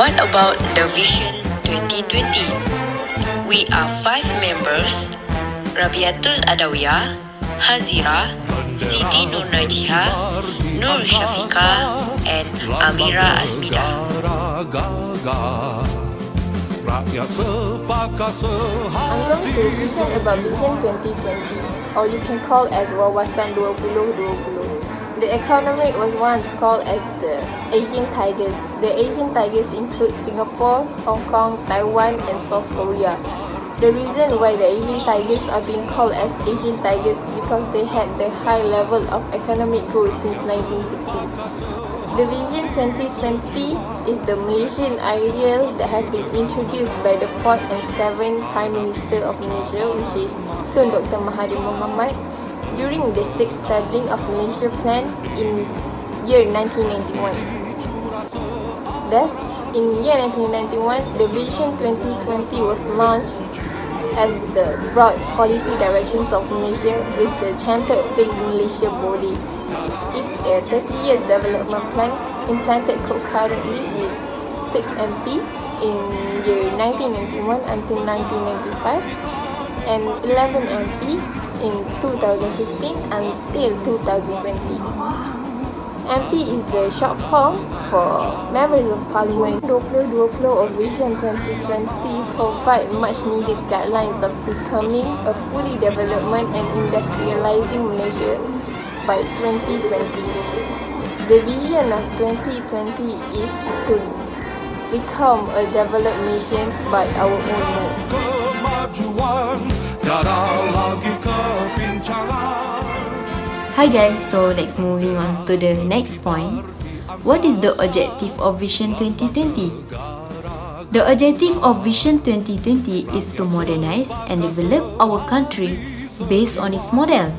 What about the Vision 2020? We are 5 members, Rabiatul Adawiyah, Hazira, Siti Nur Najiha, Nur Syafiqah, and Amira Asmida. I'm going to present about Vision 2020, or you can call as Wawasan 2020. The economy was once called as the Asian Tigers. The Asian Tigers include Singapore, Hong Kong, Taiwan, and South Korea. The reason why the Asian Tigers are being called as Asian Tigers is because they had the high level of economic growth since 1960s. The Vision 2020 is the Malaysian ideal that has been introduced by the 4th and 7th Prime Minister of Malaysia, which is Tun Dr. Mahathir Mohamad, during the 6th Tabling of Malaysia Plan in year 1991. Thus, in year 1991, the Vision 2020 was launched as the broad policy directions of Malaysia with the chanted Fix Malaysia body. It's a 30-year development plan implemented concurrently with 6 MP in year 1991 until 1995 and 11 MP in 2015 until 2020. MP is a short form for Members of Parliament. 2020 or Vision 2020 provide much needed guidelines of becoming a fully development and industrializing Malaysia by 2020. The vision of 2020 is to become a developed nation by our own mode. Hi guys, so let's moving on to the next point. What is the objective of Vision 2020? The objective of Vision 2020 is to modernize and develop our country based on its model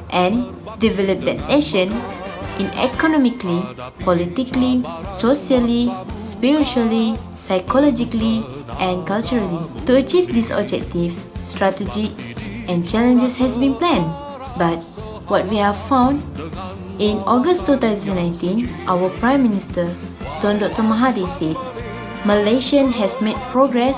and develop that nation in economically, politically, socially, spiritually, psychologically, and culturally. To achieve this objective, strategy and challenges has been planned. But what we have found, in August 2019, our Prime Minister, Tun Dr. Mahathir said, Malaysia has made progress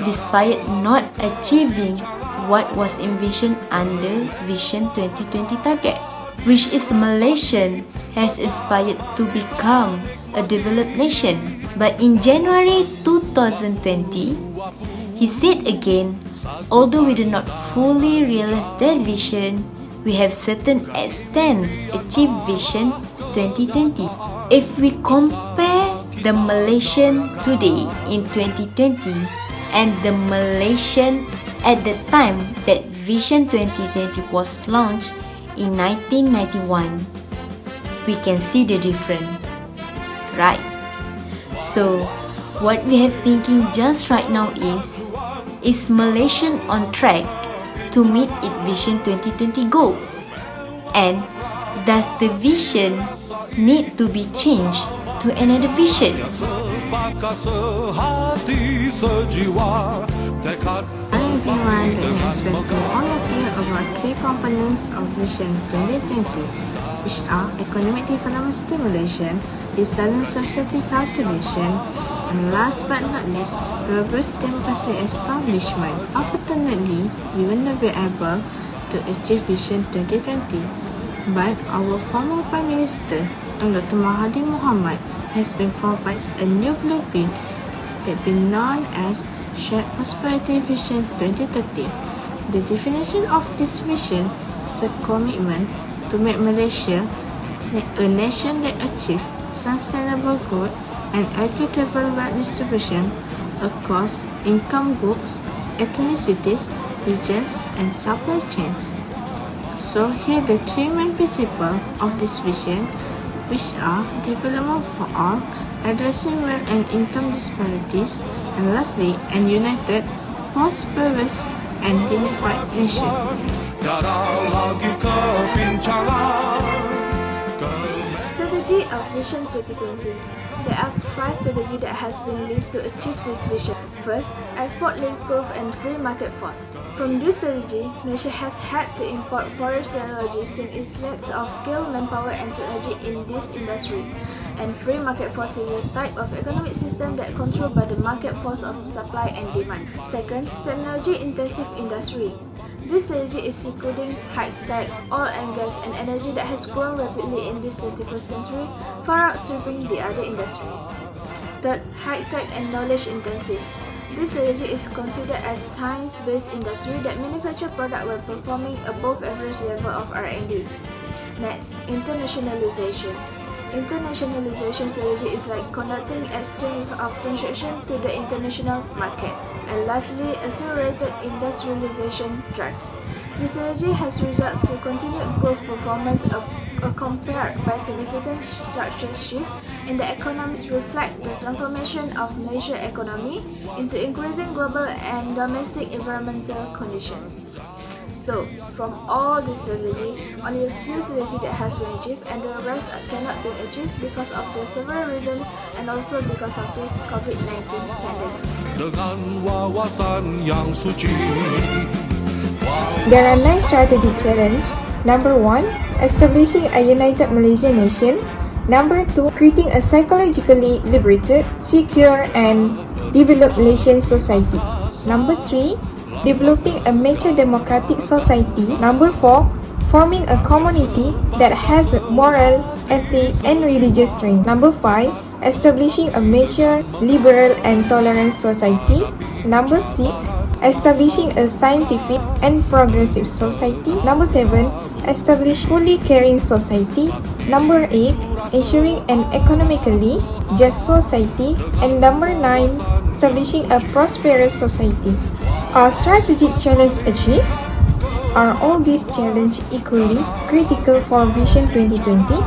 despite not achieving what was envisioned under Vision 2020 target, which is Malaysia has aspired to become a developed nation. But in January 2020, he said again, although we do not fully realize that vision, we have certain extents achieved Vision 2020. If we compare the Malaysian today in 2020 and the Malaysian at the time that Vision 2020 was launched in 1991, we can see the difference, right? So, what we have thinking just right now is Malaysia on track to meet its Vision 2020 goals? And does the vision need to be changed to another vision? Hi everyone, let me explain to all of you about 3 components of Vision 2020, which are economic development stimulation, resilient society cultivation, and last but not least, robust democracy establishment. Unfortunately, we will not be able to achieve Vision 2020, but our former Prime Minister, Dr. Mahathir Mohamad, has been provided a new blueprint that been known as Shared Prosperity Vision 2030. The definition of this vision is a commitment to make Malaysia a nation that achieves sustainable growth and equitable wealth distribution across income groups, ethnicities, regions, and supply chains. So here are the 3 main principles of this vision, which are development for all, addressing wealth and income disparities, and lastly, an united, prosperous, and unified nation. Strategy of Vision 2020. There are 5 strategies that has been listed to achieve this vision. First, export-led growth and free market force. From this strategy, Malaysia has had to import foreign technology since its lack of skilled manpower and technology in this industry. and free market force is a type of economic system that controlled by the market force of supply and demand. Second, technology-intensive industry. This strategy is including high-tech, oil and gas, and energy that has grown rapidly in this 21st century, far outstripping the other industry. Third, high-tech and knowledge-intensive. This strategy is considered as science-based industry that manufacture products while performing above average level of R&D. Next, internationalization. Internationalization strategy is like conducting exchange of transactions to the international market. And lastly, accelerated industrialization drive. This strategy has resulted to continued growth performance accompanied by significant structural shift in the economies reflect the transformation of national economy into increasing global and domestic environmental conditions. So, from all this strategy, only a few strategies that has been achieved and the rest cannot be achieved because of the several reasons and also because of this COVID-19 pandemic. There are 9 strategic challenges. Number 1, establishing a united Malaysian nation. Number 2, creating a psychologically liberated, secure and developed Malaysian society. Number 3, developing a mature democratic society. Number 4, forming a community that has moral, ethic and religious strength. Number 5, establishing a mature, liberal and tolerant society. Number 6, establishing a scientific and progressive society. Number 7, establish fully caring society. Number 8, ensuring an economically just society. And number 9, establishing a prosperous society. Are strategic challenges achieved? Are all these challenges equally critical for Vision 2020?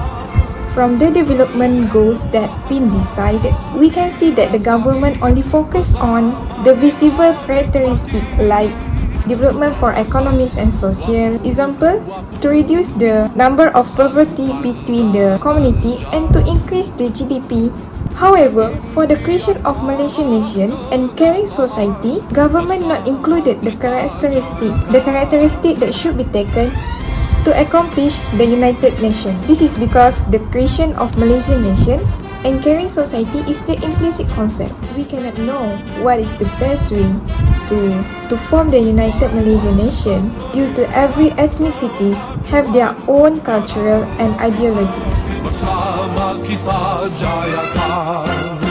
From the development goals that been decided, we can see that the government only focus on the visible characteristic like development for economics and social. Example, to reduce the number of poverty between the community and to increase the GDP. However, for the creation of Malaysian nation and caring society, government not included the characteristic that should be taken to accomplish the United Nation. This is because the creation of Malaysian nation and caring society is the implicit concept. We cannot know what is the best way to form the United Malaysian nation due to every ethnicities have their own cultural and ideologies. Bersama kita jayakan